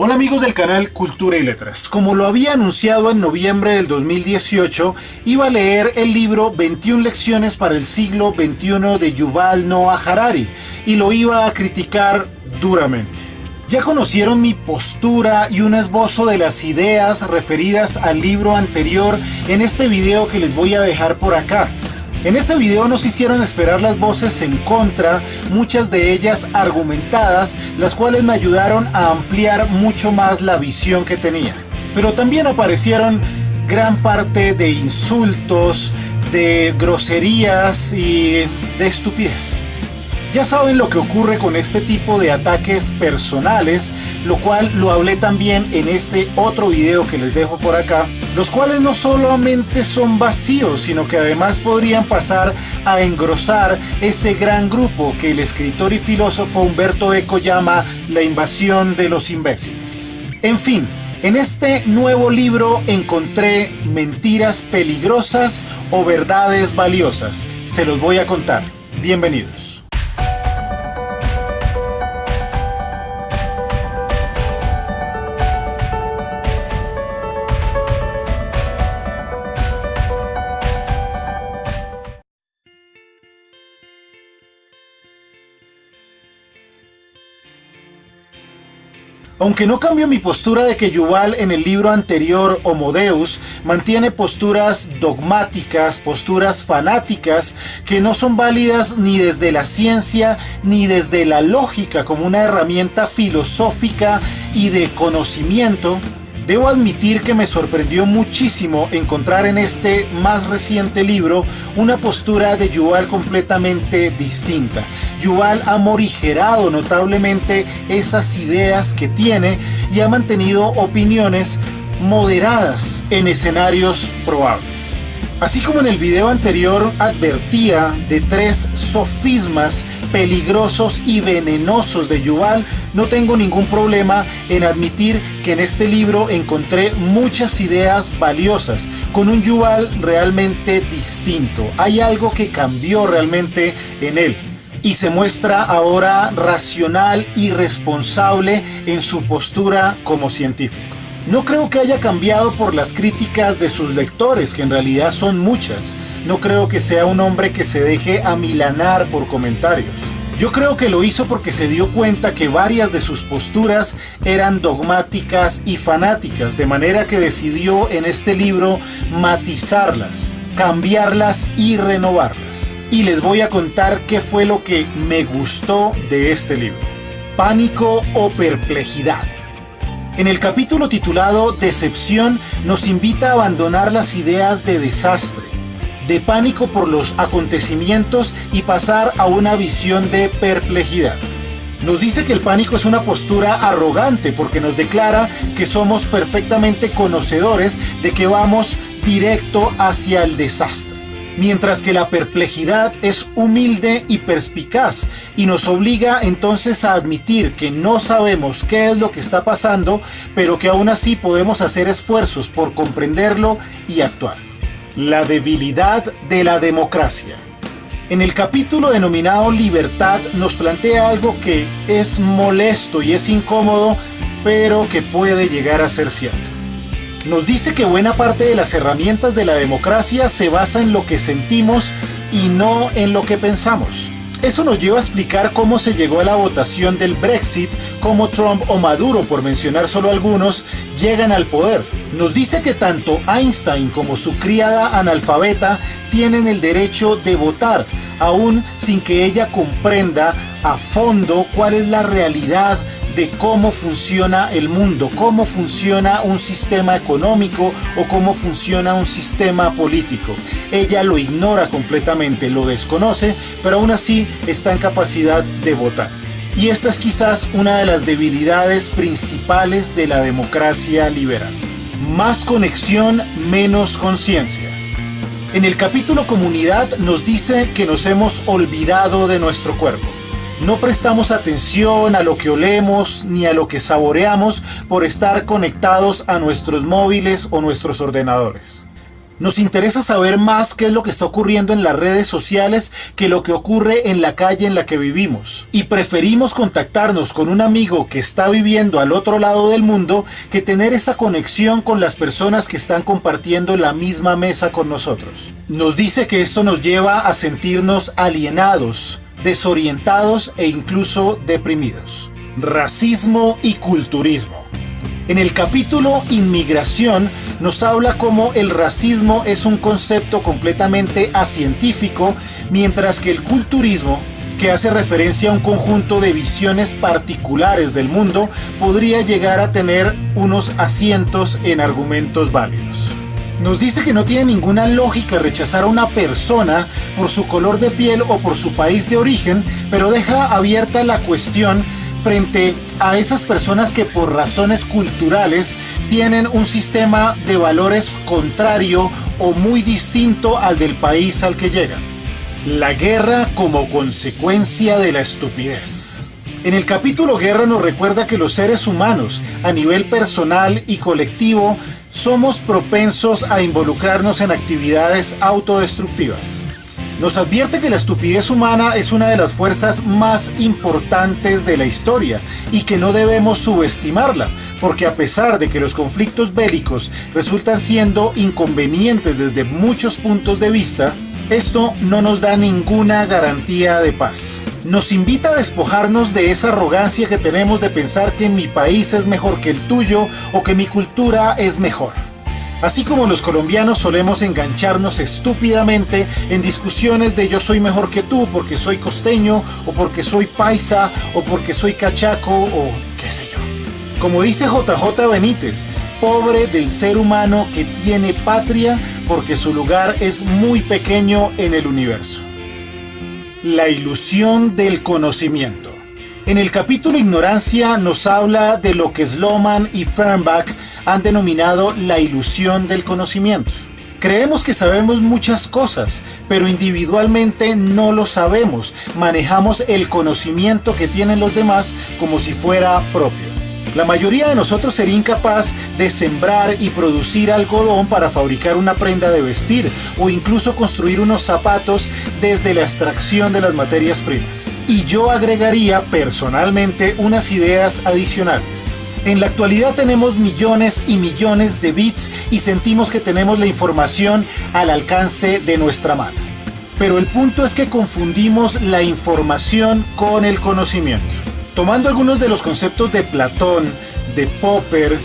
Hola amigos del canal Cultura y Letras. Como lo había anunciado en noviembre del 2018, iba a leer el libro 21 lecciones para el siglo XXI de Yuval Noah Harari y lo iba a criticar duramente. Ya conocieron mi postura y un esbozo de las ideas referidas al libro anterior en este video que les voy a dejar por acá. En ese video nos hicieron esperar las voces en contra, muchas de ellas argumentadas, las cuales me ayudaron a ampliar mucho más la visión que tenía. Pero también aparecieron gran parte de insultos, de groserías y de estupidez. Ya saben lo que ocurre con este tipo de ataques personales, lo cual lo hablé también en este otro video que les dejo por acá, los cuales no solamente son vacíos, sino que además podrían pasar a engrosar ese gran grupo que el escritor y filósofo Umberto Eco llama la invasión de los imbéciles. En fin, en este nuevo libro encontré mentiras peligrosas o verdades valiosas. Se los voy a contar. Bienvenidos. Aunque no cambio mi postura de que Yuval en el libro anterior, Homo Deus, mantiene posturas dogmáticas, posturas fanáticas, que no son válidas ni desde la ciencia ni desde la lógica como una herramienta filosófica y de conocimiento, debo admitir que me sorprendió muchísimo encontrar en este más reciente libro una postura de Yuval completamente distinta. Yuval ha morigerado notablemente esas ideas que tiene y ha mantenido opiniones moderadas en escenarios probables. Así como en el video anterior advertía de 3 sofismas peligrosos y venenosos de Yuval, no tengo ningún problema en admitir que en este libro encontré muchas ideas valiosas, con un Yuval realmente distinto. Hay algo que cambió realmente en él y se muestra ahora racional y responsable en su postura como científico. No creo que haya cambiado por las críticas de sus lectores, que en realidad son muchas. No creo que sea un hombre que se deje amilanar por comentarios. Yo creo que lo hizo porque se dio cuenta que varias de sus posturas eran dogmáticas y fanáticas, de manera que decidió en este libro matizarlas, cambiarlas y renovarlas. Y les voy a contar qué fue lo que me gustó de este libro. Pánico o perplejidad. En el capítulo titulado Decepción nos invita a abandonar las ideas de desastre, de pánico por los acontecimientos y pasar a una visión de perplejidad. Nos dice que el pánico es una postura arrogante porque nos declara que somos perfectamente conocedores de que vamos directo hacia el desastre. Mientras que la perplejidad es humilde y perspicaz y nos obliga entonces a admitir que no sabemos qué es lo que está pasando, pero que aún así podemos hacer esfuerzos por comprenderlo y actuar. La debilidad de la democracia. En el capítulo denominado Libertad nos plantea algo que es molesto y es incómodo, pero que puede llegar a ser cierto. Nos dice que buena parte de las herramientas de la democracia se basa en lo que sentimos y no en lo que pensamos. Eso nos lleva a explicar cómo se llegó a la votación del Brexit, cómo Trump o Maduro, por mencionar solo algunos, llegan al poder. Nos dice que tanto Einstein como su criada analfabeta tienen el derecho de votar, aún sin que ella comprenda a fondo cuál es la realidad de cómo funciona el mundo, cómo funciona un sistema económico o cómo funciona un sistema político. Ella lo ignora completamente, lo desconoce, pero aún así está en capacidad de votar. Y esta es quizás una de las debilidades principales de la democracia liberal. Más conexión, menos conciencia. En el capítulo Comunidad nos dice que nos hemos olvidado de nuestro cuerpo. No prestamos atención a lo que olemos ni a lo que saboreamos por estar conectados a nuestros móviles o nuestros ordenadores. Nos interesa saber más qué es lo que está ocurriendo en las redes sociales que lo que ocurre en la calle en la que vivimos. Y preferimos contactarnos con un amigo que está viviendo al otro lado del mundo que tener esa conexión con las personas que están compartiendo la misma mesa con nosotros. Nos dice que esto nos lleva a sentirnos alienados, desorientados e incluso deprimidos. Racismo y culturismo. En el capítulo Inmigración nos habla cómo el racismo es un concepto completamente acientífico, mientras que el culturismo, que hace referencia a un conjunto de visiones particulares del mundo, podría llegar a tener unos asientos en argumentos válidos. Nos dice que no tiene ninguna lógica rechazar a una persona por su color de piel o por su país de origen, pero deja abierta la cuestión frente a esas personas que por razones culturales tienen un sistema de valores contrario o muy distinto al del país al que llegan. La guerra como consecuencia de la estupidez. En el capítulo Guerra nos recuerda que los seres humanos, a nivel personal y colectivo, somos propensos a involucrarnos en actividades autodestructivas. Nos advierte que la estupidez humana es una de las fuerzas más importantes de la historia y que no debemos subestimarla, porque a pesar de que los conflictos bélicos resultan siendo inconvenientes desde muchos puntos de vista, esto no nos da ninguna garantía de paz. Nos invita a despojarnos de esa arrogancia que tenemos de pensar que mi país es mejor que el tuyo o que mi cultura es mejor. Así como los colombianos solemos engancharnos estúpidamente en discusiones de yo soy mejor que tú porque soy costeño, o porque soy paisa, o porque soy cachaco, o qué sé yo. Como dice JJ Benítez, pobre del ser humano que tiene patria porque su lugar es muy pequeño en el universo. La ilusión del conocimiento. En el capítulo Ignorancia nos habla de lo que Sloman y Fernbach han denominado la ilusión del conocimiento. Creemos que sabemos muchas cosas, pero individualmente no lo sabemos. Manejamos el conocimiento que tienen los demás como si fuera propio. La mayoría de nosotros sería incapaz de sembrar y producir algodón para fabricar una prenda de vestir o incluso construir unos zapatos desde la extracción de las materias primas. Y yo agregaría personalmente unas ideas adicionales. En la actualidad tenemos millones y millones de bits y sentimos que tenemos la información al alcance de nuestra mano. Pero el punto es que confundimos la información con el conocimiento. Tomando algunos de los conceptos de Platón, de Popper,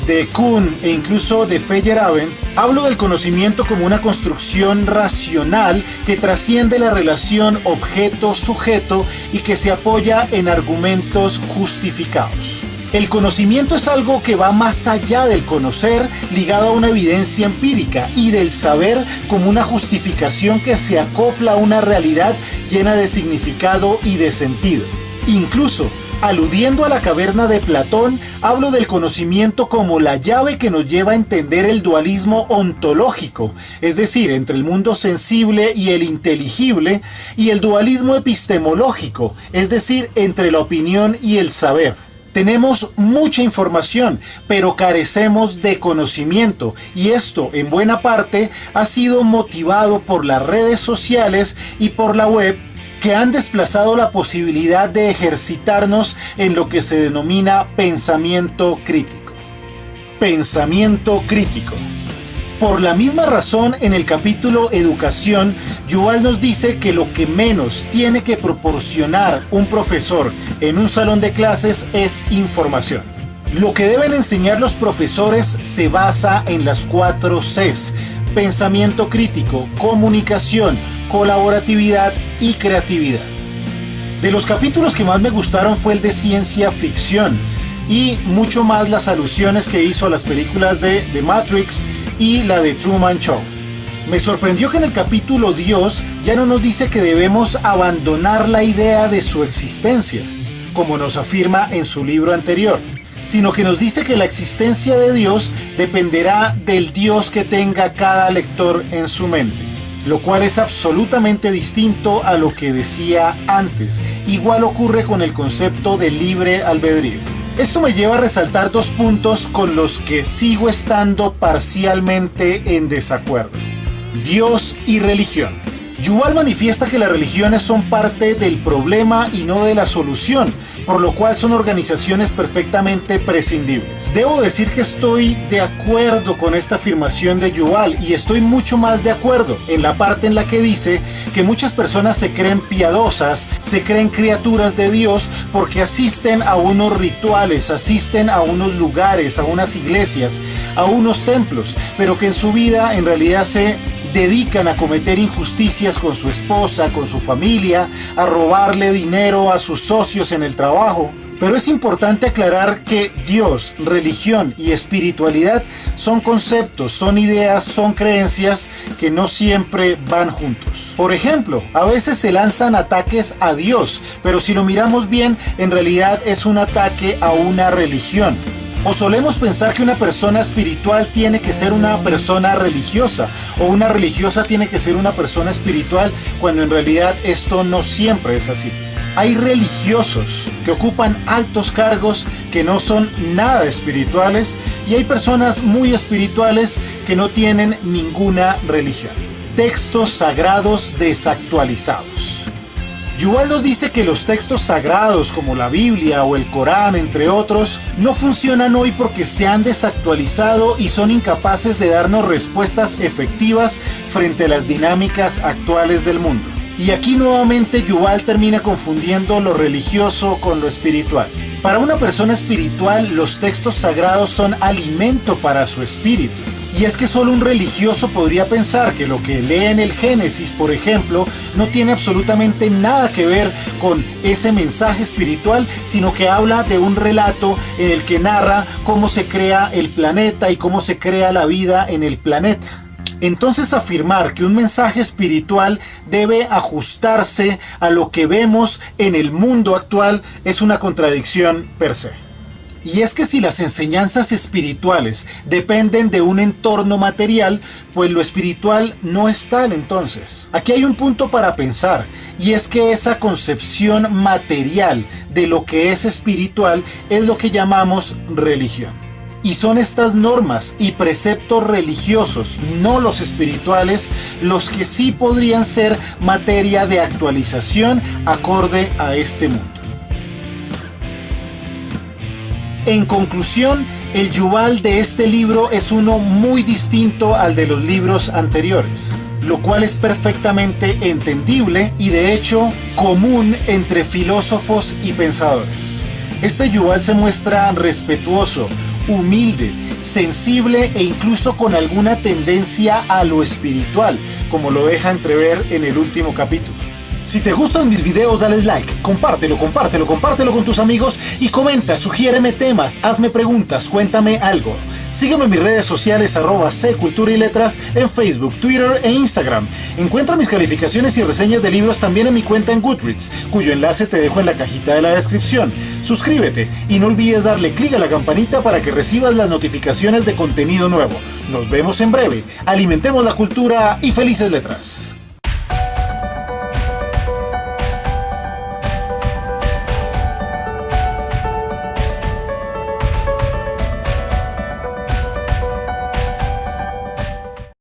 de Kuhn e incluso de Feyerabend, hablo del conocimiento como una construcción racional que trasciende la relación objeto-sujeto y que se apoya en argumentos justificados. El conocimiento es algo que va más allá del conocer, ligado a una evidencia empírica, y del saber como una justificación que se acopla a una realidad llena de significado y de sentido. Incluso, aludiendo a la caverna de Platón, hablo del conocimiento como la llave que nos lleva a entender el dualismo ontológico, es decir, entre el mundo sensible y el inteligible, y el dualismo epistemológico, es decir, entre la opinión y el saber. Tenemos mucha información, pero carecemos de conocimiento, y esto, en buena parte, ha sido motivado por las redes sociales y por la web, que han desplazado la posibilidad de ejercitarnos en lo que se denomina pensamiento crítico. Pensamiento crítico. Por la misma razón, en el capítulo Educación, Yuval nos dice que lo que menos tiene que proporcionar un profesor en un salón de clases es información. Lo que deben enseñar los profesores se basa en las 4 Cs: pensamiento crítico, comunicación, colaboratividad y creatividad. De los capítulos que más me gustaron fue el de ciencia ficción, y mucho más las alusiones que hizo a las películas de The Matrix y la de Truman Show. Me sorprendió que en el capítulo Dios ya no nos dice que debemos abandonar la idea de su existencia, como nos afirma en su libro anterior, sino que nos dice que la existencia de Dios dependerá del Dios que tenga cada lector en su mente, lo cual es absolutamente distinto a lo que decía antes. Igual ocurre con el concepto de libre albedrío. Esto me lleva a resaltar 2 puntos con los que sigo estando parcialmente en desacuerdo. Dios y religión. Yuval manifiesta que las religiones son parte del problema y no de la solución, por lo cual son organizaciones perfectamente prescindibles. Debo decir que estoy de acuerdo con esta afirmación de Yuval, y estoy mucho más de acuerdo en la parte en la que dice que muchas personas se creen piadosas, se creen criaturas de Dios porque asisten a unos rituales, asisten a unos lugares, a unas iglesias, a unos templos, pero que en su vida en realidad se dedican a cometer injusticias con su esposa, con su familia, a robarle dinero a sus socios en el trabajo. Pero es importante aclarar que Dios, religión y espiritualidad son conceptos, son ideas, son creencias que no siempre van juntos. Por ejemplo, a veces se lanzan ataques a Dios, pero si lo miramos bien, en realidad es un ataque a una religión. O solemos pensar que una persona espiritual tiene que ser una persona religiosa, o una religiosa tiene que ser una persona espiritual, cuando en realidad esto no siempre es así. Hay religiosos que ocupan altos cargos que no son nada espirituales, y hay personas muy espirituales que no tienen ninguna religión. Textos sagrados desactualizados. Yuval nos dice que los textos sagrados como la Biblia o el Corán, entre otros, no funcionan hoy porque se han desactualizado y son incapaces de darnos respuestas efectivas frente a las dinámicas actuales del mundo. Y aquí nuevamente Yuval termina confundiendo lo religioso con lo espiritual. Para una persona espiritual, los textos sagrados son alimento para su espíritu. Y es que solo un religioso podría pensar que lo que lee en el Génesis, por ejemplo, no tiene absolutamente nada que ver con ese mensaje espiritual, sino que habla de un relato en el que narra cómo se crea el planeta y cómo se crea la vida en el planeta. Entonces afirmar que un mensaje espiritual debe ajustarse a lo que vemos en el mundo actual es una contradicción per se. Y es que si las enseñanzas espirituales dependen de un entorno material, pues lo espiritual no es tal entonces. Aquí hay un punto para pensar, y es que esa concepción material de lo que es espiritual es lo que llamamos religión. Y son estas normas y preceptos religiosos, no los espirituales, los que sí podrían ser materia de actualización acorde a este mundo. En conclusión, el Yuval de este libro es uno muy distinto al de los libros anteriores, lo cual es perfectamente entendible y de hecho común entre filósofos y pensadores. Este Yuval se muestra respetuoso, humilde, sensible e incluso con alguna tendencia a lo espiritual, como lo deja entrever en el último capítulo. Si te gustan mis videos, dale like, compártelo con tus amigos y comenta, sugiéreme temas, hazme preguntas, cuéntame algo. Sígueme en mis redes sociales @ccultura_y-letras en Facebook, Twitter e Instagram. Encuentra mis calificaciones y reseñas de libros también en mi cuenta en Goodreads, cuyo enlace te dejo en la cajita de la descripción. Suscríbete y no olvides darle clic a la campanita para que recibas las notificaciones de contenido nuevo. Nos vemos en breve, alimentemos la cultura y felices letras.